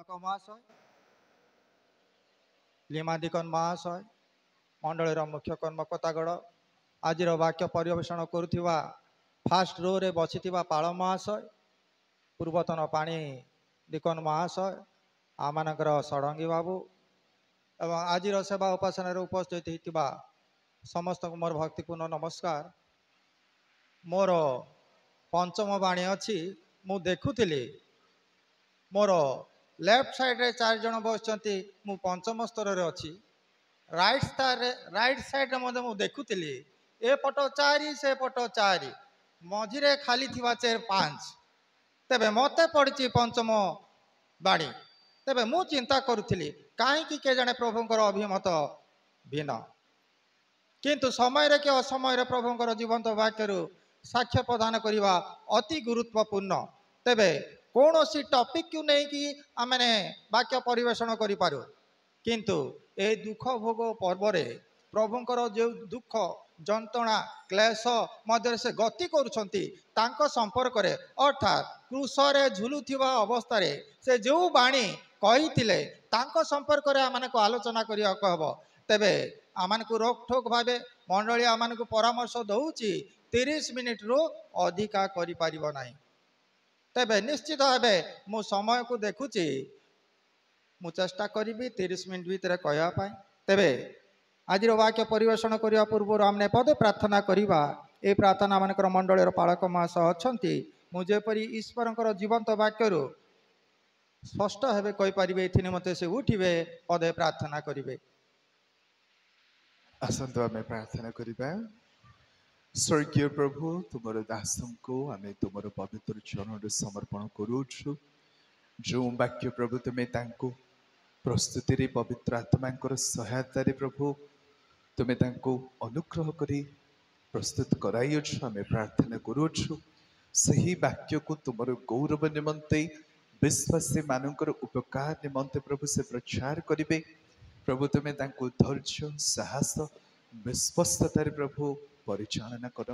पालक महाशय, लिमादिकन महाशय, मंडल मुख्य कर्मकर्तागण, आज वाक्य परिवेषण करुवा फास्ट रो रे बसी पाल महाशय, पूर्वतन पाणी दिकन महाशय, आमानकर षडंगी बाबू एवं आज सेवा उपासना उपस्थित होता समस्त मोर भक्तिपूर्ण नमस्कार। मोर पंचम बाणी अच्छी मु देखुली मोर लेफ्ट साइड रे 4 जन बस मु पंचम स्तर रे अच्छी, राइट साइड रे मु देखुली ए पट 4 से पट 4 मझिरे खाली थिबा चेयर 5 तेबे मते पड़ी पंचम बाणी। तेबे मु चिंता करुली कहीं के जाने प्रभुंकर अभिमत भिन्न, किंतु समय के असमय प्रभुंकर जीवंत वाक्य साक्ष्य प्रदान करने अति गुरुत्वपूर्ण। तेबे कौन सी टॉपिक क्यों नहीं कि आमने वाक्य परिवेषण करूँ, किंतु ए दुख भोग पर्व प्रभुंकर जो दुख जंत्रणा क्लेश मध्य से गति कर संपर्क रे अर्थात क्रूसरे झुलुथिबा अवस्था से जो बाणी कही संपर्क रे आम आलोचना करने को हम। तेबे आम रोकठोक भाव मंडली आम परामर्श दौची 30 मिनिट रु अधिका करिपारिबो नाही। तेबे निश्चित भाव मु समय को देखुची मु चेष्टा करी 30 मिनिट भीतर कहवाई। तेबे आज वाक्य परिवेषण करने पूर्व आमने पदे प्रार्थना करवा। ये प्रार्थना मानकर मंडल पालक महाशय अच्छा मुझेपरी ईश्वर जीवंत वाक्य स्पष्ट भाव कहीपर ये मत से उठे पदे प्रार्थना करेंगे। आसंतु आमे प्रार्थना करिबा। स्वर्गीय प्रभु तुमर दासों को आमे तुमर पवित्र चरण समर्पण करूछु। जो वाक्य प्रभु तुम्हें तांको प्रस्तुति रे पवित्र आत्मा सहायता रे प्रभु तुम्हें तांको अनुग्रह करी प्रस्तुत कराइछ। आमे प्रार्थना करूछु सही वाक्य को तुमर गौरव निमंते विश्वासी मानकर उपकार निमंते प्रभु से प्रचार करिवे। प्रभु तुम्हें तांको धैर्य साहस विश्वस्ततार प्रभु परिचालना कर।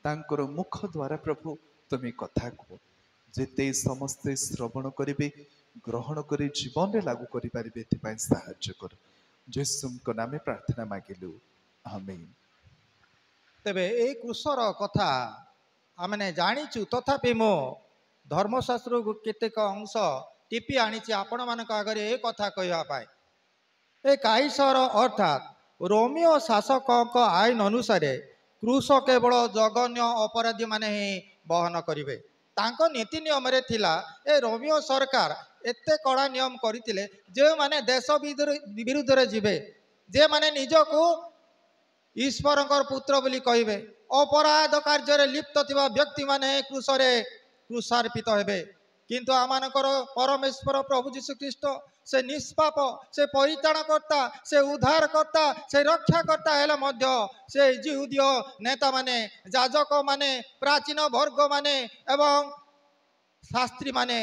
तांकर मुख द्वारा प्रभु तुम्हें कथा कह जेते समस्ते श्रवण करेंगे ग्रहण कर जीवन में लागू करें साहाय्य कर। यीशुଙ୍କ नामे प्रार्थना मागिलु आमीन। तेबे ए क्रूसर कथा आमने जानिचु तथापि मो धर्मशास्त्र केतेक अंश टीपी आनी आपण मान आगे ए कथा कहवाई। ए काइसर अर्थात रोमियो शासक आईन अनुसार क्रूस केवल जघन्य अपराधी माने ही बहन करेंगे। तांको नीति नियम रे थिला ए रोमियो सरकार एते कड़ा नियम करथिले जे माने देश विरुद्ध रे जिबे, जे माने निजको ईश्वरंकर पुत्र बोली कहिबे, अपराध कार्य रे लिप्त थिबा व्यक्ति माने क्रूसरे क्रूसार्पित हेबे। किंतु आमानकर परमेश्वर प्रभु जीशु ख्रीष्ट से निष्पाप से परित्राणकर्ता से उद्धारकर्ता से रक्षाकर्ता हेले मध्य से जिहुदीय नेता माने जाजक माने प्राचीन वर्ग माने एवं शास्त्री माने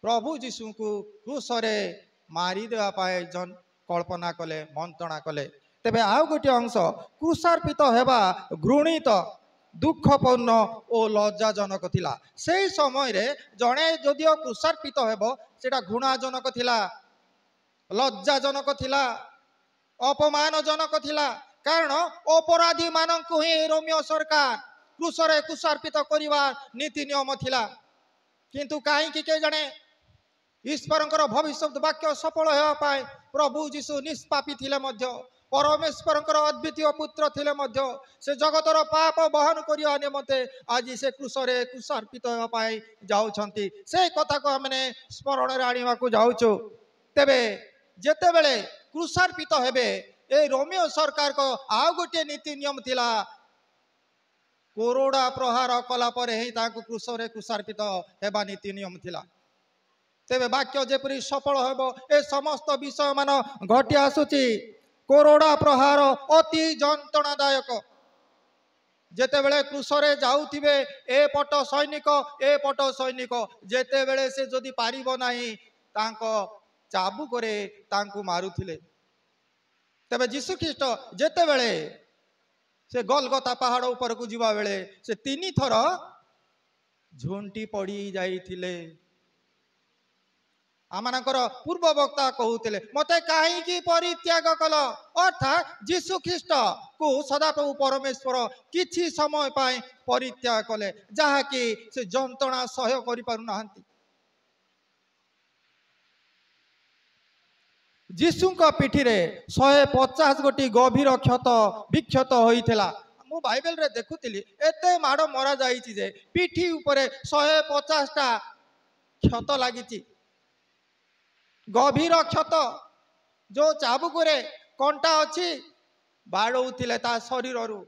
प्रभु जीशु को क्रूसरे मारी देवा पाए जन कल्पना कले मंत्रणा कले। तेबे आउ गोटे अंश क्रूसार्पित हेबा घृणित दुखपूर्ण और लज्जाजनक थिला। से समय रे जड़े जदिओ क्रूसार्पित हेबो सेटा घृणाजनक थिला, लज्जाजनक थिला, अपमानजनक थिला। कारण अपराधी मानकु ही रोमियो सरकार क्रूसरे क्रूसार्पित करिवा नीति नियम थिला। किंतु काहे के जाने ईश्वरंकर भविष्य वाक्य सफल हेबा पाए प्रभु जीशु निष्पापी थिले मध्य परमेश्वरंकर अद्वितीय पुत्र थिले मध्य से जगतर पाप बहन करिया निमते आज से क्रूसरे क्रूसार्पित हेबा पाए जाउछंती। से कथा को हमने स्मरण रे आनिवा को जाउछु। तेबे जेते बेले क्रूसार्पित हेबे ए रोमियो सरकार को आउ गोटे नीति नियम थिला, कोरोड़ा प्रहार कला परे ही ताकु क्रूसरे क्रूसार्पित हेबा नीति नियम थिला। तेबे वाक्य जेपरी सफल हेबो ए समस्त विषय मान घटी आसुची। कोरोड़ा प्रहार अति जंत्रणादायक। जेते बेले क्रूसरे जाउथिबे ए पट सैनिक जेते बेले से जदि पारिबो नाही तांको चाबुकरे तांकु मारुथिले। तेबे जीशु ख्रीष्ट जेते बेले से गोलगता पहाड़ ऊपर को जीवा बेले से 3 थर झुंटी पड़ी जाइथिले। आमनकर पूर्व वक्ता कहूले मते कहीं परित्याग कल अर्थात जीशु ख्रीस्ट को सदाप्रभु परमेश्वर किछि समय पाए परित्याग कले जहाँकि से जंत्रणा सह्य करि पारु नाहंती। जीशुଙ୍କ ପିଠିରେ 150 ଗୋଟି ଗଭୀର କ୍ଷତ ବିକ୍ଷତ ହୋଇଥିଲା। ମୁଁ ବାଇବେଲରେ ଦେଖୁଥିଲି ଏତେ ମାଡ଼ ମରା ଯାଇଛି ଯେ ପିଠି ଉପରେ 150ଟା କ୍ଷତ ଲାଗିଛି। ଗଭୀର କ୍ଷତ जो ଚାବୁକରେ କଣ୍ଟା ଅଛି ବାଡ଼ଉଥିଲେ ତା ଶରୀରରୁ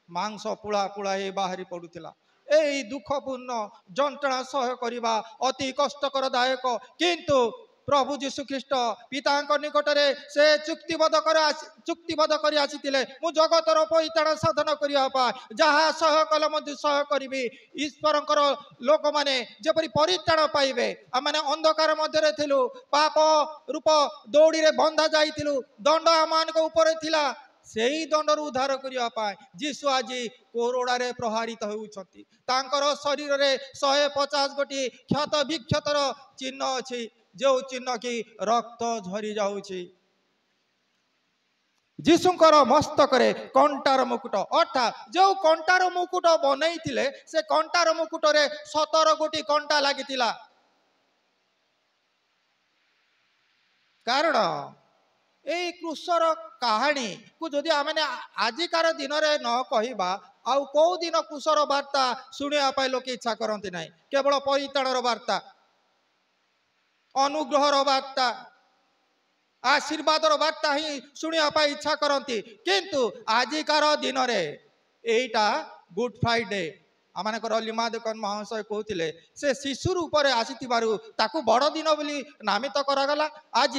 ମାଂସ ପୁଳା ପୁଳା ହେଇ ବାହାରି ପଡୁଥିଲା। ଏହି ଦୁଃଖପୂର୍ଣ୍ଣ ଯନ୍ତ୍ରଣା ସହ୍ୟ କରିବା ଅତି କଷ୍ଟକର ଦାୟକ, କିନ୍ତୁ प्रभु जीशु ख्रीस्ट पिता निकटरे से चुक्तिबद्ध कर आसीथिले मु जगतर परित्राण साधन करने जहाँ सह कल सह करी ईश्वरंकर लोक मैंने जपरी परित्राण पाइबे। आम अंधकार मध्य थिलु, पाप रूप दौड़ी रे बंधा जाइथिलु, दंड आम ऊपर थिला, सेही दंडर उद्धार करने जीशु आज कोरोड़े प्रहारित होउछंती। तांकर शरीर रे 150 गोटी क्षत विक्षतर चिन्ह अछि, जो चिन्ह की रक्त झरी जाउछि। जीशुंकर मस्तक रे कंटार मुकुट अर्थात जो कंटार मुकुट बनई थिले से कंटार मुकुट रे 17 गोटी कंटा लागितिला। कारण ए क्रूसर कहानी को जदि आमने आजिकार दिन रे न कहिबा आउ को दिन क्रूसर वार्ता शुणिया पाई लोक इच्छा करती नहीं। केवल परित्राणर वार्ता, अनुग्रहर वार्ता, आशीर्वादर वार्ता ही शुणिया पाई इच्छा करती, किंतु आजिकार दिन रे एटा गुड फ्राइडे आमनकर लिमादकन महाशय कहते से शिशु रूप से आसीथिबारु ताकू बड़ दिन बोली नामित करागला। आज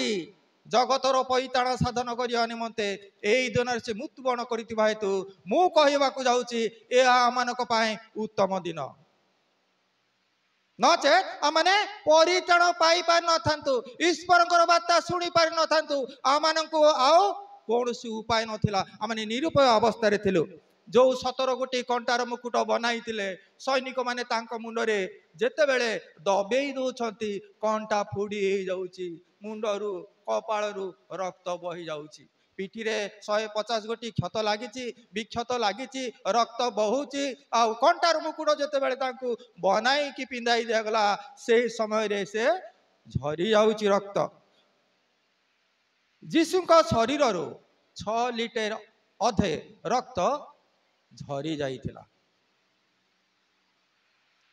जगतर परित्राण साधन करने निमंते एई दिन से मृत्युवरण करिथिबा हेतु मु कहिबाकू जाउची ए आमानक पाए उत्तम दिन। नचे आमने परित्राण पाई पार न थांतु, ईश्वरंकर वार्ता शुणी पार न थांतु, आमानकू आउ कोनोसी उपाय नथिला। आमने निरुपाय अवस्था रे थिलु। जो 17 गोटी कंटार मुकुट बनाई सैनिक माने तांको मुंडरे जेतेबेले दबेई दउछंती कंटा फुडी हे जाउची, मुंडरू कपाळरू रक्त बही जाउची, पिठी रे 150 गोटी क्षत लागिची, विक्षत लागिची, रक्त बहुची। आ कंटार मुकुट जेतेबेले तांको बनाई कि पिंधाई दियागला से समय रे से झरी जाउची रक्त। जीशुंका शरीररू 6 लिटर अधे रक्त झरी जाइथिला।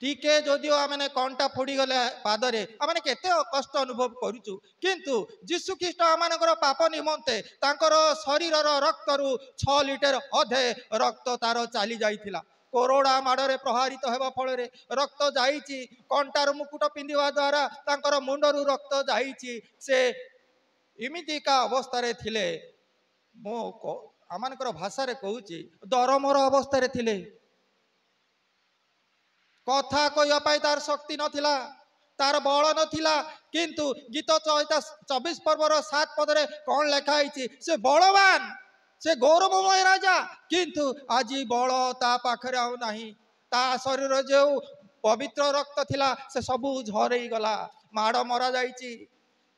टीके जदिओ आमने कंटा फोड़ी गले पादरे आमने केते कष्ट अनुभव करूचु, किंतु जीशु ख्रीस्ट आमनकर पाप निमंते तांकर शरीरर रक्तरू 6 लिटर अधे रक्त तार चाली जाइथिला। कोरोड़ा माड़े प्रहारित हेबा फल रक्त जाइछि, कंटार मुकुट पिंधिबा द्वारा तांकर मुंडरू रक्त जाइछि। से इमितिका अवस्था रे थिले, मो आमनकर भाषा रे कहूची दरमर अवस्था रे थिले। कथा कहवाई तार शक्ति नथिला, तार बल नथिला, किंतु गीत 24 पर्वर 7 पदरे कौन लेखा है से बलवान, से गौरवमय राजा, किंतु आज बल ता पाखरे आउ नाही। ता शरीर जो पवित्र रक्त थिला से सबू झरई गला, माड़ मरा जाइछि,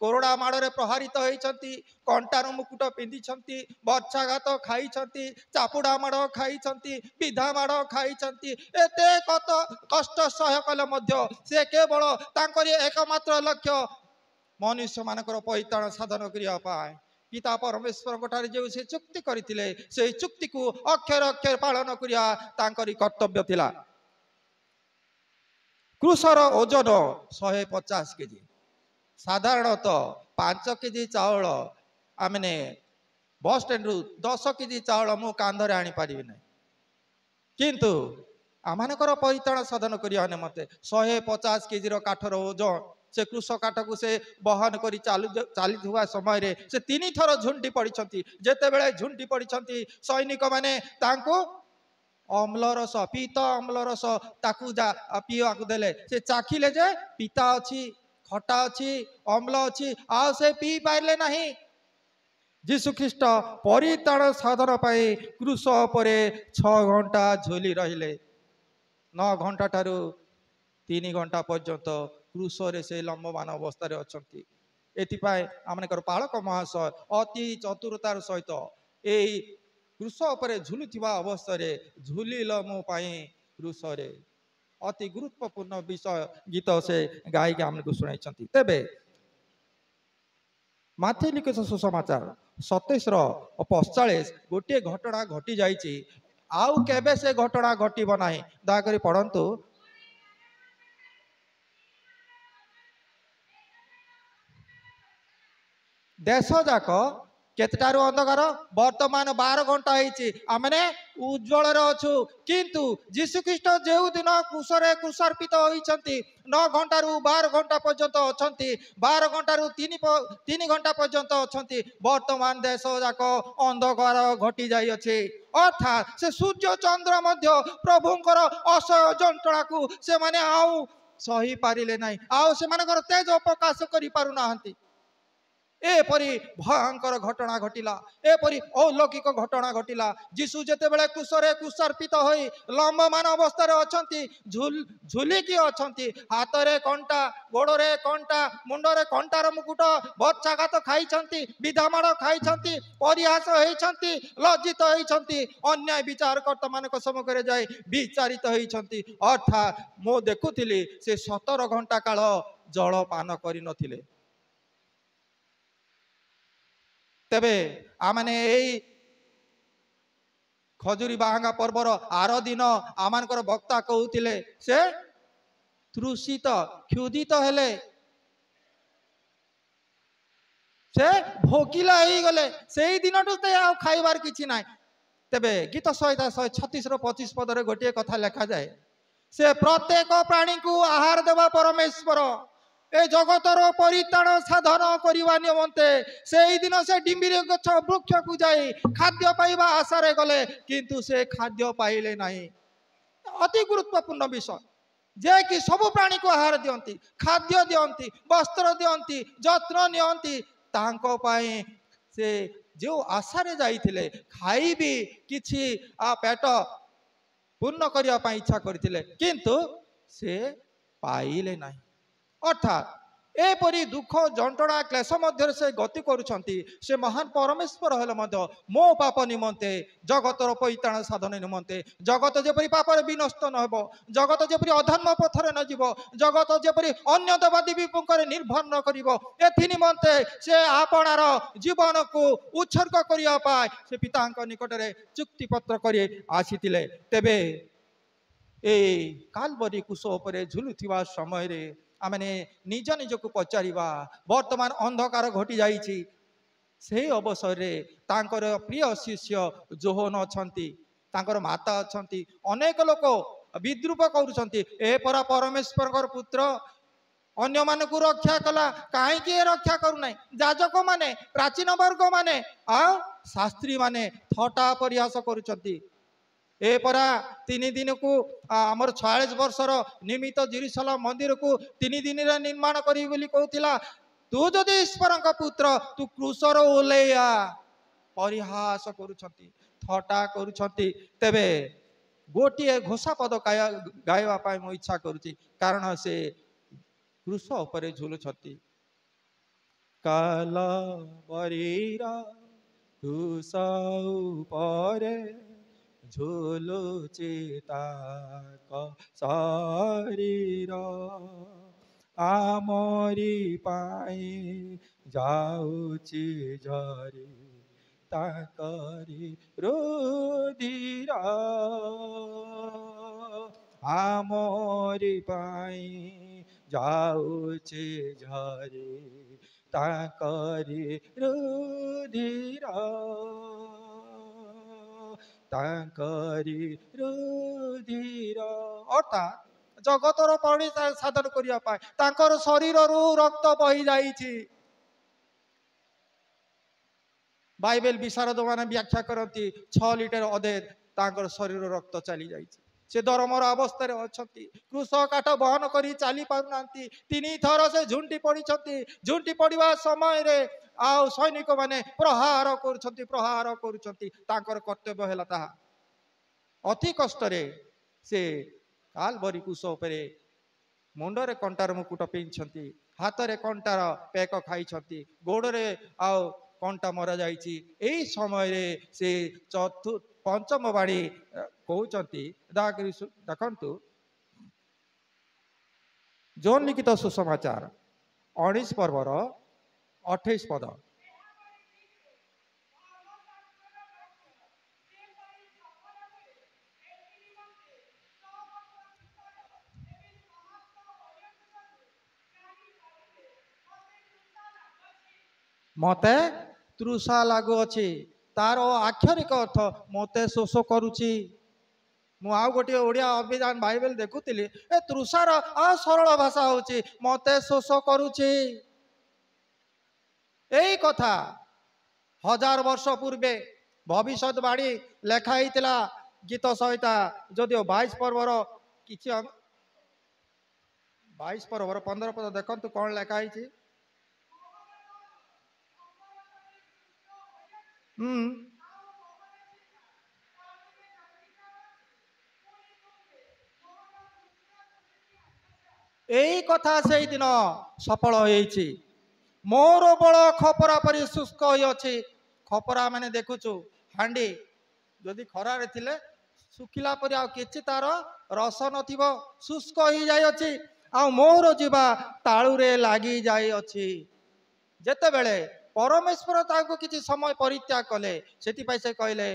कोरोड़ा माड़े प्रहारित होइछंती, कंटार मुकुट पिंधिछंती, बर्छाघात खाइछंती, चापुड़ा माड़ खाइछंती, विधा माड़ खाइछंती। एते कष्ट सह्य कले मध्य से केवल तांकरी एकमात्र लक्ष्य मनुष्य मानकर परित्राण साधन करिया पाए। पिता परमेश्वर ठारे जो से चुक्ति करथिले से चुक्ति को अक्षर अक्षर पालन करिया तांकरी कर्तव्य थिला। क्रूसर ओजन 150 केजी, साधारणतः 5 केजी चाउल आमने बस स्टैंड रु 10 केजी चाउल मु कांधरे आनी पारिबे नै, किंतु आमानकर परित्राण साधन करिया निमंते 150 केजी रो काठर ओजन से कृष काठ को से बहन करी चली समय रे से 3 थर झुंडी पड़िछंती। जेतेबेले झुंडी पड़िछंती सैनिक माने तांको अम्लरस पीत अम्लरस ताकू जा पीवाकू देले, से चाखिले जे पीता अछि, खटा अच्छी, अम्ल अच्छी, आ से पी पारे नहीं। जीशु ख्रीस्ट परित्राण साधन पाई क्रूस परे 6 घंटा झोली रहिले। 9 घंटा ठारू 3 घंटा पर्यंत क्रूस रे से लंबमान अवस्था रे अछंती। एथिपाई आमनकर पालक महाशय अति चतुरतार सहित यही क्रूस उपरे झुलुथिबा अवस्था रे झुलिल मो पाई क्रूस रे अति गुरुत्वपूर्ण विषय गीत से गायिका आमको शुणाई तेबे माथि लिखित सुसमाचार 27:45 गोटे घटना घटी जाइए आउ केबे से घटना घटब ना दयाकोरी पढ़ंतु देश जाक केतटारू अंधकार वर्तमान 12 घंटा आमने उज्जवल अच्छु किंतु जीशुख्रीष्ट जो दिन क्रूसरे क्रूसार्पित होती 9 घंटा 12 घंटा पर्यंत अच्छा 12 घंटा 3 घंटा पर्यंत अच्छा वर्तमान देश जाक अंधकार घटी जाइए अर्थात से सूर्य चंद्र मध्य प्रभुंकर असह्य जंत्रणा को से माने आउ सही पारिले नहीं आउ से तेज प्रकाश करि पारु नाहंती एपरी भयंकर घटना घटिला एपरी अलौकिक घटना घटिला जीशु जेते बेले क्रूसरे क्रूसार्पित होई लंबमान अवस्था अछंती झुलिकी अछंती हाथ रे कंटा गोड़ रे कंटा मुंड रे कंटार मुकुट बच्चाघात खाइछंती विधामाड़ खाइछंती परिहास होइछंती लज्जित होइछंती अन्याय विचारकर्ता मानक सम्मुखरे जाई विचारित होइछंती अर्थात मो देखुथिली से 17 घंटा काल जल पान करि नथिले तेबे आमने यही खजुरी बाहांगा पर्वर आर दिन आमानकर वक्ता कहूतिले से तृषित क्षुदित हेले से भोकिला ही गले से ही दिन खाइबार किछि नाइ तेबे गीत संहिता 136-25 पदरे गोटे कथा लिखा जाए से प्रत्येक प्राणी को आहार देवा परमेश्वर ए जगतर परित्राण साधन करने निमंते से दिन से डिम्बिरी गछ वृक्ष को जाई खाद्य पाइबा आशारे गले किंतु से खाद्य पाइले नहीं अति गुरुत्वपूर्ण विषय जे कि सब प्राणी को आहार दियंती खाद्य दियंती वस्त्र दियंती जत्न नियंती तांको पाई से जो आशारे जाइथिले खाइबी किछि पेट पूर्ण करिया पाई इच्छा करथिले किंतु से पाइले नहीं अर्थात एपरी दुख जंटना क्लेश मध्य से गति करुछंती से महान परमेश्वर हेले मध्य मो पाप निमंते जगतर परित्राण साधन निमंते जगत जेपरी पापर विनष्ट न हेबो जगत जेपरी अधर्म पथरे न जीवो जगत जेपरी अन्य देवादेवी पर निर्भर न करिवो एथि निमंते से आपणार जीवन को उत्सर्ग करिया पाए से पितांक निकटरे चुक्ति पत्र करि आसीतिले तेबे ए कालवरी कुश उपरे झुलुथिबा समय रे आमने निज निज को पचारिबा वर्तमान अंधकार घटी जाइछि से अवसर रे तांकर प्रिय शिष्य जोहन अछंती तांकर माता अछंती अनेक लोक विद्रूप करुछंती ए परा परमेश्वर पुत्र अन्य मान को रक्षा कला कहीं किए रक्षा करू नहीं जाजक माने प्राचीन वर्ग माने शास्त्री माने थटा परिहास करुछंती ए परा 3 दिन को आमर 46 वर्षर निमित्त जेरुसलेम मंदिर को 3 दिन निर्माण करी बोली कहतिला तू जदि ईश्वर का पुत्र तू क्रूसर ओलेया परिहास करुछंती थटा करुछंती तेबे गोटे घोषा पद गायवा पाई मो इच्छा करुची कारण से क्रूस उपरे झुलुछंती काला बरीरा क्रूस उपरे झुलुची ताक शरीर आमरी पाई जाउची झरी ताकरी रुधिर आमरी पाई जाउची झरी ताकरी रुधिर तांकरी रुधिर अर्थात जगतर परित्राण साधन करिया पाए तांकर शरीर रु रक्त बही जाइछि बाइबल विशारद माने व्याख्या करती 6 लिटर अधे तांकर शरीर रक्त चली जाइछि से धर्मर अवस्था अच्छी कृष काठ बहन कर चली पारना 3 थर से झुंटी पड़ी झुंटी पड़ा समय रे आउ सैनिक माने प्रहार कर कर्तव्य है ताहा अति कष्ट से कालवरी कुश उपरे मुंडरे कंटार मुकुट पिंधि ହାତରେ କଣ୍ଟାର ପେକ ଖାଇଛନ୍ତି, ଗୋଡ଼ରେ ଆଉ କଣ୍ଟା ମରା ଯାଇଛି। ଏଇ ସମୟରେ ସେ ପଞ୍ଚମ ବାଣୀ କହୁଛନ୍ତି, ଦେଖନ୍ତୁ ଜୋନ୍ ଲିଖିତ ସୁସମାଚାର 19 ପର୍ବର 28 ପଦ। ମତେ ତୃଷା ଲାଗୁଅଛି, ତାର ଆକ୍ଷରିକ ଅର୍ଥ ମତେ ଶୋଷ କରୁଛି। ମୁଁ ଆଉ ଗୋଟିଏ ଓଡ଼ିଆ ଅଭିଧାନ ବାଇବେଲ ଦେଖୁଥିଲି, ଏ ତୃଷାର ଆଉ ସରଳ ଭାଷା ହଉଛି ମତେ ଶୋଷ କରୁଛି। ଏଇ କଥା 1000 ବର୍ଷ ପୂର୍ବେ ଭବିଷ୍ୟତବାଣୀ ଲେଖା ହେଇଥିଲା ଗୀତ ସହିତ। ଯଦିଓ 22 ପର୍ବର କିଛି 22 ପର୍ବର 15 ପଦ ଦେଖନ୍ତୁ କଣ ଲେଖା ହେଇଛି। ଏଇ କଥା ସେଇଦିନ ସଫଳ ହେଇଛି। ମୋର ବଳ ଖପରା ପରି ଶୁଷ୍କ ହୋଇଅଛି। ଖପରା ମାନେ ଦେଖୁଛୁ ହାଣ୍ଡି ଯଦି ଖରାରେ ଥିଲେ ଶୁଖିଲା ପରି, ଆଉ କିଛି ତାର ରସ ନଥିବ, ଶୁଷ୍କ ହେଇଯାଇଅଛି। ଆଉ ମୋର ଯିବା ତାଳୁରେ ଲାଗି ଯାଇଅଛି। ଯେତେବେଳେ ପରମେଶ୍ୱର ତାଙ୍କୁ କିଛି ସମୟ ପରିତ୍ୟାଗ କଲେ, ସେଥିପାଇଁ ସେ କହିଲେ,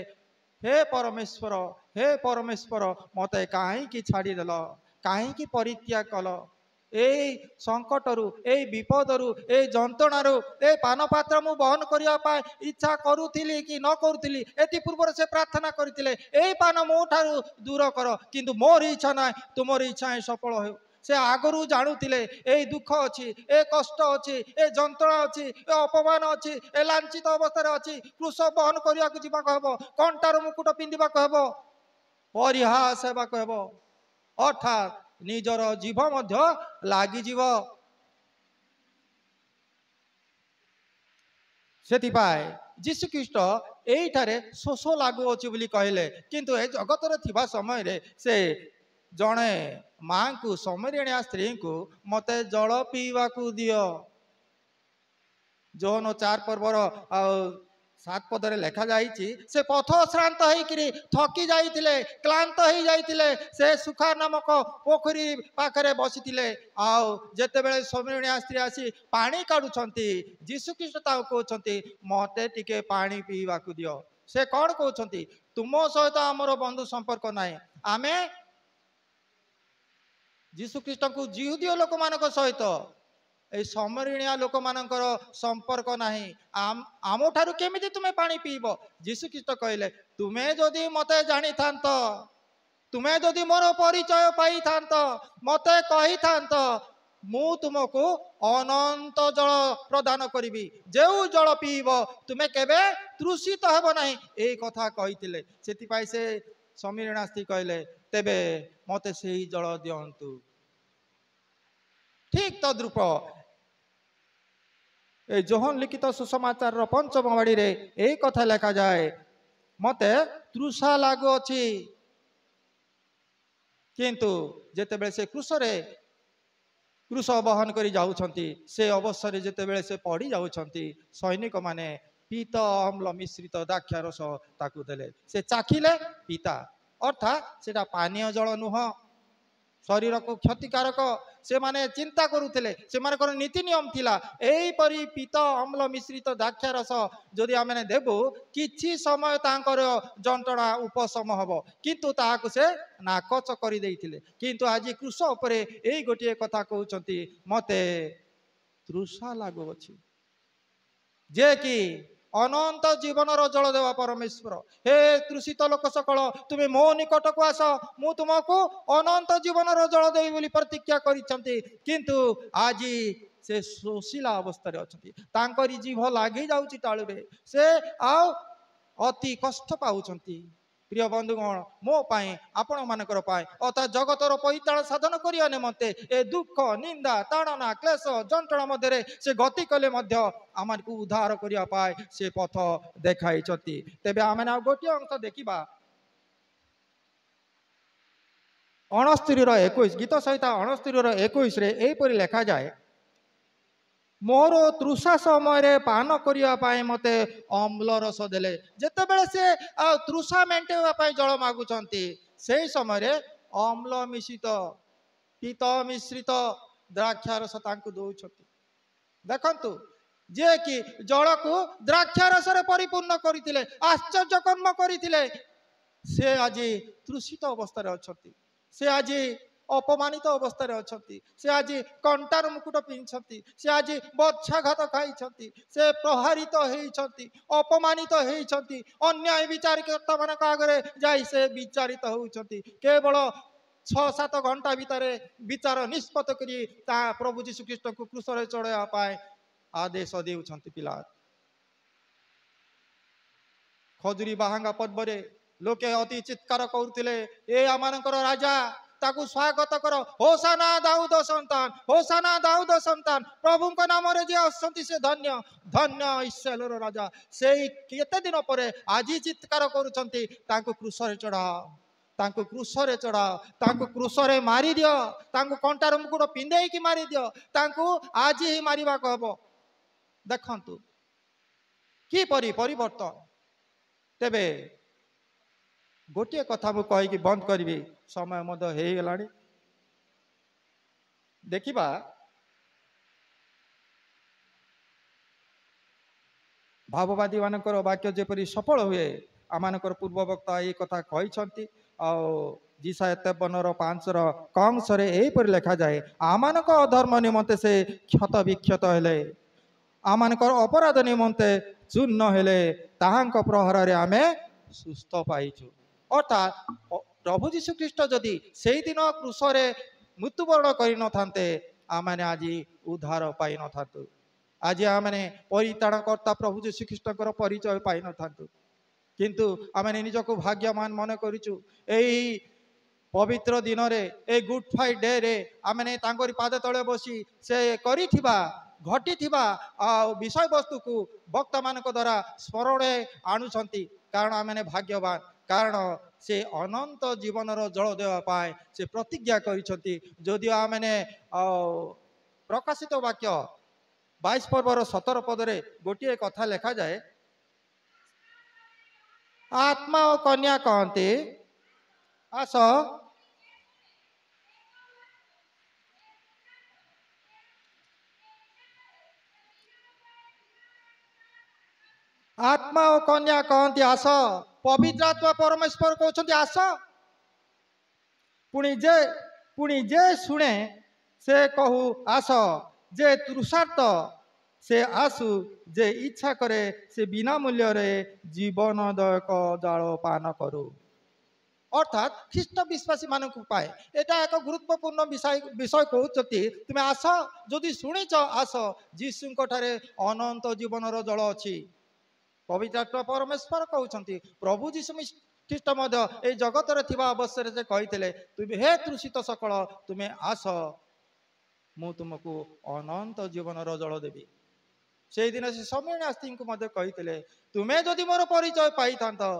ହେ ପରମେଶ୍ୱର, ହେ ପରମେଶ୍ୱର, ମତେ କାହିଁକି ଛାଡ଼ିଦେଲ, କାହିଁକି ପରିତ୍ୟାଗ କଲ? ଏଇ ସଙ୍କଟରୁ, ଏଇ ବିପଦରୁ, ଏଇ ଯନ୍ତ୍ରଣାରୁ, ଏଇ ପାନପାତ୍ର ମୁଁ ବହନ କରିବା ପାଇଁ ଇଚ୍ଛା କରୁଥିଲି କି ନ କରୁଥିଲି, ଏଥି ପୂର୍ବରୁ ସେ ପ୍ରାର୍ଥନା କରିଥିଲେ, ଏଇ ପାନ ମୋ ଠାରୁ ଦୂର କର, କିନ୍ତୁ ମୋର ଇଚ୍ଛା ନାହିଁ, ତୁମର ଇଚ୍ଛା ହିଁ ସଫଳ ହେଉ। ସେ ଆଗରୁ ଜାଣୁଥିଲେ ଏଇ ଦୁଃଖ ଅଛି, ଏ କଷ୍ଟ ଅଛି, ଏ ଯନ୍ତ୍ରଣା ଅଛି, ଏ ଅପମାନ ଅଛି, ଏ ଲାଞ୍ଛିତ ଅବସ୍ଥାରେ ଅଛି। କୃଷ ବହନ କରିବାକୁ ଯିବାକୁ ହେବ, କଣ୍ଟାର ମୁକୁଟ ପିନ୍ଧିବାକୁ ହେବ, ପରିହାସ ହେବାକୁ ହେବ, ଅର୍ଥାତ୍ ନିଜର ଜୀବ ମଧ୍ୟ ଲାଗିଯିବ। ସେଥିପାଇଁ ଯୀଶୁଖ୍ରୀଷ୍ଟ ଏଇଠାରେ ଶୋଷ ଲାଗୁଅଛି ବୋଲି କହିଲେ। କିନ୍ତୁ ଏ ଜଗତରେ ଥିବା ସମୟରେ ସେ ଜଣେ ମାଙ୍କୁ, ସମରିଣିଆ ସ୍ତ୍ରୀଙ୍କୁ ମତେ ଜଳ ପିଇବାକୁ ଦିଅ, ଜୋନ୍ 4 ପର୍ବର 7 ପଦରେ ଲେଖା ଯାଇଛି, ସେ ପଥ ଶ୍ରାନ୍ତ ହେଇକିରି ଥକି ଯାଇଥିଲେ, କ୍ଳାନ୍ତ ହେଇଯାଇଥିଲେ। ସେ ସୁଖା ନାମକ ପୋଖରୀ ପାଖରେ ବସିଥିଲେ। ଆଉ ଯେତେବେଳେ ସମରିଣିଆ ସ୍ତ୍ରୀ ଆସି ପାଣି କାଢୁଛନ୍ତି, ଯୀଶୁଖ୍ରୀଷ୍ଟ ତାଙ୍କୁ କହୁଛନ୍ତି, ମତେ ଟିକେ ପାଣି ପିଇବାକୁ ଦିଅ। ସେ କଣ କହୁଛନ୍ତି, ତୁମ ସହିତ ଆମର ବନ୍ଧୁ ସମ୍ପର୍କ ନାହିଁ। ଆମେ ଯୀଶୁଖ୍ରୀଷ୍ଟଙ୍କୁ ଜିହୁଦୀୟ ଲୋକମାନଙ୍କ ସହିତ, এই ସମରିଣିଆ ଲୋକମାନଙ୍କର ସମ୍ପର୍କ ନାହିଁ। ଆମଠାରୁ କେମିତି ତୁମେ ପାଣି ପିଇବ? ଯୀଶୁଖ୍ରୀଷ୍ଟ କହିଲେ, ତୁମେ ଯଦି ମତେ ଜାଣିଥାନ୍ତ, ତୁମେ ଯଦି ମୋର ପରିଚୟ ପାଇଥାନ୍ତ, ମତେ କହିଥାନ୍ତ, ମୁଁ ତୁମକୁ ଅନନ୍ତ ଜଳ ପ୍ରଦାନ କରିବି, ଯେଉଁ ଜଳ ପିଇବ ତୁମେ କେବେ ତୃଷିତ ହେବ ନାହିଁ। ଏଇ କଥା କହିଥିଲେ। ସେଥିପାଇଁ ସେ ସମରିଣା ସ୍ତ୍ରୀ କହିଲେ, ତେବେ ମତେ ସେଇ ଜଳ ଦିଅନ୍ତୁ। ଠିକ ତଦ୍ରୂପ এই ଯୋହନ ଲିଖିତ ସୁସମାଚାରର 5ମ ବାଣୀରେ এই କଥା ଲେଖାଯାଏ, ମତେ ତୃଷା ଲାଗୁଅଛି। କିନ୍ତୁ ଯେତେବେଳେ ସେ କୃଷ ବହନ କରି ଯାଉଛନ୍ତି, ସେ ଅବସରରେ ଯେତେବେଳେ ସେ ପଡ଼ି ଯାଉଛନ୍ତି, ସୈନିକମାନେ ପିତ ଅମ୍ଳ ମିଶ୍ରିତ ଦ୍ରାକ୍ଷାରସ ତାକୁ ଦେଲେ। ସେ ଚାଖିଲେ, ପିତା, ଅର୍ଥାତ୍ ସେଟା ପାନୀୟ ଜଳ ନୁହଁ, ଶରୀରକୁ କ୍ଷତିକାରକ। ସେମାନେ ଚିନ୍ତା କରୁଥିଲେ, ସେମାନଙ୍କର ନୀତି ନିୟମ ଥିଲା, ଏଇପରି ପିତ ଅମ୍ଳ ମିଶ୍ରିତ ଦ୍ରାକ୍ଷାରସ ଯଦି ଆମେ ଦେବୁ, କିଛି ସମୟ ତାଙ୍କର ଯନ୍ତ୍ରଣା ଉପଶମ ହେବ। କିନ୍ତୁ ତାହାକୁ ସେ ନାକଚ କରିଦେଇଥିଲେ। କିନ୍ତୁ ଆଜି କୃଷ ଉପରେ ଏଇ ଗୋଟିଏ କଥା କହୁଛନ୍ତି, ମତେ ତୃଷା ଲାଗୁଅଛି। ଯେ କି ଅନନ୍ତ ଜୀବନର ଜଳ ଦେବା ପରମେଶ୍ୱର, ହେ ତୃଷିତ ଲୋକ ସକଳ, ତୁମେ ମୋ ନିକଟକୁ ଆସ, ମୁଁ ତୁମକୁ ଅନନ୍ତ ଜୀବନର ଜଳ ଦେବି ବୋଲି ପ୍ରତିଜ୍ଞା କରିଛନ୍ତି। କିନ୍ତୁ ଆଜି ସେ ଶୋଷିଲା ଅବସ୍ଥାରେ ଅଛନ୍ତି, ତାଙ୍କରି ଜିଭ ଲାଗି ଯାଉଛି ତାଳୁରେ, ସେ ଆଉ ଅତି କଷ୍ଟ ପାଉଛନ୍ତି। ପ୍ରିୟ ବନ୍ଧୁଗଣ, ମୋ ପାଇଁ, ଆପଣମାନଙ୍କର ପାଇଁ, ଅର୍ଥାତ୍ ଜଗତର ପରିତ୍ରାଣ ସାଧନ କରିବା ନିମନ୍ତେ ଏ ଦୁଃଖ, ନିନ୍ଦା, ତାଡ଼ନା, କ୍ଲେଶ, ଯନ୍ତ୍ରଣା ମଧ୍ୟରେ ସେ ଗତି କଲେ ମଧ୍ୟ ଆମକୁ ଉଦ୍ଧାର କରିବା ପାଇଁ ସେ ପଥ ଦେଖାଇଛନ୍ତି। ତେବେ ଆମେ ଆଉ ଗୋଟିଏ ଅଂଶ ଦେଖିବା, 69 ଗୀତ ସହିତ 69 ଏହିପରି ଲେଖାଯାଏ, मोर तृषा समय पान करने मते अम्ल रस देले जेतेबेले से तृषा मेंटेवा जल मागुंट से समय अम्ल मिश्रित पीत मिश्रित द्राक्षारस दौरान देखु जे कि जल को द्राक्षारस परिपूर्ण करते आश्चर्य कर्म करते से आज तृषित अवस्था अच्छा से आज अपमानित अवस्था अच्छा से आज कंटार मुकुट पिंधि से आज बच्छाघात खाई से प्रहारित होती अपमानित होती अन्याय विचारकर्ता मान आगे जाई से विचारित होती केवल 6-7 घंटा भितर विचार निष्पत्त करी प्रभु जीशुख्रीष्ट को क्रूस चढ़ाई आदेश देउछन्ति पिला खजुरी बाहांगा पर्व लोके अति चित्कार करुले ए आमानकर राजा ताकू स्वागत कर होसाना दाऊद संतान प्रभु नाम रे जे असंति से धन्य धन्य इस्राएलर राजा से केते दिन पर आज चित्कार करुछन्ति ताकू क्रूसरे चढ़ाओ तांको क्रूसरे चढ़ाओ तांको क्रूसरे मारी दियो तांको कंटार मुकुट पिंधे की मारी दियो तांको आज ही मारिबा कहबो देखंतु कि परिवर्तन तेबे गोटे कथा मु कहीकि बंद करी समय मद हो गला देखिबा भाववादी मानकर वाक्य जेपरी सफल हुए आमानकर पूर्व वक्ता ये कथा कही जिसा 53:5 एपरि लेखा जाए आमानक अधर्म निमंते से क्षत विक्षत हेले आमानकर अपराध निमंते चूर्ण हेले ताहांक प्रहर रे आमे सुस्थ पाइछु अर्थात प्रभु जीशुख्रीष्ट जदि से दिन क्रूसरे मृत्युवरण कर नथान्ते आमाने आज उद्धार पाई नथान्तु आज आमाने परित्राणकर्ता प्रभु जीशुख्रीष्टर परिचय पाई नथान्तु किंतु आमाने निजको भाग्यमान मन करिछु एई पवित्र दिन रे ए गुड फ्राइडे रे आमाने तांकरी पाद तले बसी से करिथिबा घटिथिबा विषय वस्तु को वक्ता मान द्वारा स्मरण आणुछंती कारण आमाने भाग्यवान कारण से अनंत जीवन जल देवाई से प्रतिज्ञा करिछंती जदिओ आमाने प्रकाशित वाक्य 22 पर्वर 17 पदरे गोटे कथा लेखा जाए आत्मा और कन्या कहते आस आत्मा और कन्या कहती आस पवित्र आत्मा परमेश्वर कहते आस पुणी जे शुणे से कहू आस जे तृषार्थ से आसु जे इच्छा करे से बिना मूल्य रे जीवनदायक जल पान करू अर्थात ख्रीष्ट विश्वासी मानक पाए एटा एक गुरुत्वपूर्ण विषय कहते तुम्हें आस जदि शुणीच आस जीशुଙ୍କ ठारे अनंत जीवन जल अच्छी पवित्र परमेश्वर कहते प्रभु जीशु ख्रीष्ट ए जगत रे थिबा अवसर से कही तुम्हें हे तृषित सकल तुम्हें आस मु तुमको अनंत जीवन जल देवी से दिन से सम्यनास्ती को कही तुम्हें जदि मोर परिचय पाई था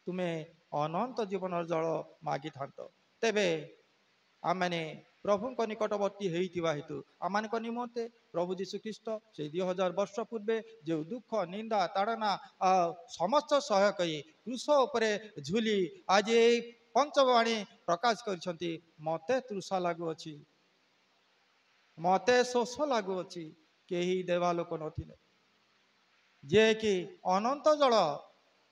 तुम्हें अनंत जीवन जल मागी था तेबे आमने प्रभु निकटवर्ती होता हेतु आम निमंते प्रभु जीशुख्रीष्ट से 2000 वर्ष पूर्वे जो दुख निंदा ताड़ना समस्त सह कही क्रूस उपरे झुली आज ये पंचवाणी प्रकाश कर मते तृषा लगुअछि मते शोष लगुअछि केही देवा लोक नथिले जे कि अनंत जल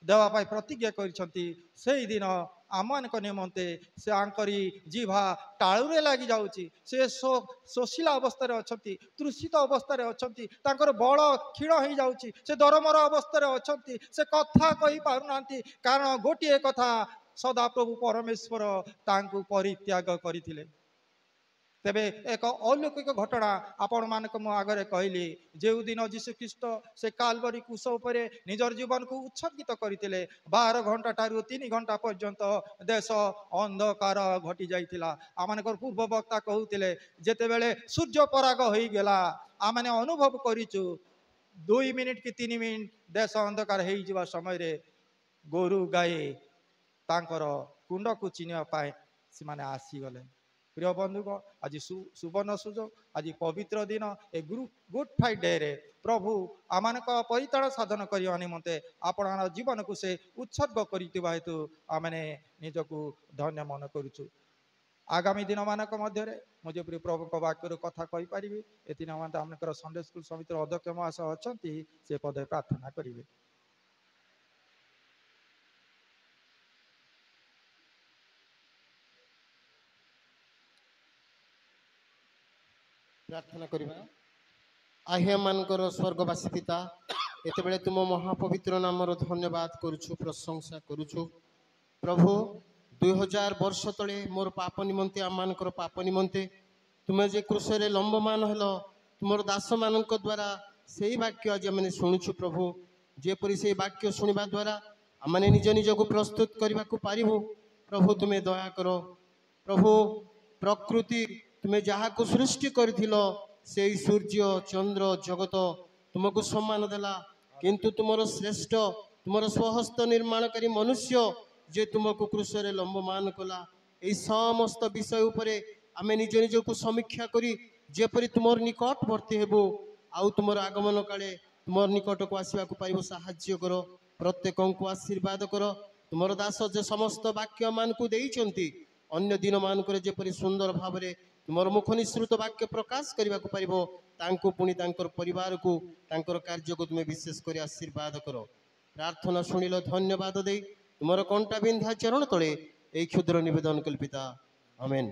देवाई प्रतिज्ञा करिसंती से दिन आमक निमंते से आंकरी जीवा टाळुरे लगी जाउची से शोषिला अवस्था अच्छी तृषित अवस्था अच्छी तांकर बल क्षीण हो जाउची से दरमर अवस्था अच्छी से कथा कही पारुना कारण गोटे कथा सदा प्रभु परमेश्वर तांकु परित्याग करथिले तेबे एक अलौकिक घटना आपण मानक मो आगे कहली जो दिन जीशुख्रीष्ट से कालवरी क्रूस उपरे निजर जीवन को उत्सर्गित करते 12 घंटा ठारू 3 घंटा पर्यंत देश अंधकार घटी जाइतिला आमानकर पूर्व वक्ता कहते जेतेबेले सूर्य पराग हो गला आमने अनुभव करिचु 2 मिनिट कि 3 मिनिट देश अंधकार हो जिवा समय रे गोरु गाई तांकर कुंड को चिन्ह पाए से माने आसीगले प्रिय बंधुक आज सुवर्ण सुजोग आज पवित्र दिन ए गुड फ्राइडे रे प्रभु आम परिताण साधन करने निमंते आपण जीवन को से उत्सर्ग करथिबा हेतु आमने निजकू धन्य मन करुचु। आगामी दिन मानक मध्य मुझे प्रभु वाक्य कथा कही पारि एति निमंते आमकर संडे स्कूल समिति अध्यक्ष महाशय अच्छा से पदे प्रार्थना करेंगे। प्रार्थना करिबा। आहे मानकर स्वर्गवासी पिता एते बेले तुम महापवित्र नामर धन्यवाद करुछु प्रशंसा करुछु प्रभु 2000 वर्ष तले मोर पाप निमंते आम मानकर पाप निमंते तुमे जे क्रूसरे लंबमान हेलो तुमर दास मानक द्वारा सेही वाक्य आज आमने शुणुछु प्रभु जेपरि से वाक्य शुणिबा द्वारा आमने निज निजको प्रस्तुत करबा को पारिबो प्रभु तुमे दया करो प्रभु प्रकृति तुम्हें जहाँ को सृष्टि करथिलो से सूर्य चंद्र जगत तुमको सम्मान देला किंतु तुमर श्रेष्ठ तुमर स्वहस्त निर्माणकारी मनुष्य जे तुमको क्रूसरे लंबमान कला यही समस्त विषय उपरे आमे निज निज को समीक्षा करी जेपरि तुमर निकटवर्ती हेबो आउ तुमर आगमन काले तुमर निकट को आसवा को पाइबो साहाय्य करो प्रत्येक को आशीर्वाद करो तुमर दास जे समस्त वाक्य मान को देइचंती अन्य दिन मानक जेपरि सुंदर भाव तुमर मुख निसृत वाक्य प्रकाश करने को पारिबो तांको पुणी तांकर परिवार को तांकर कार्य को तुम्हें विशेष कर आशीर्वाद करो प्रार्थना शुणिल धन्यवाद दे तुमर कंटा बिंधा चरण तले एक क्षुद्र निवेदन कल्पिता आमेन।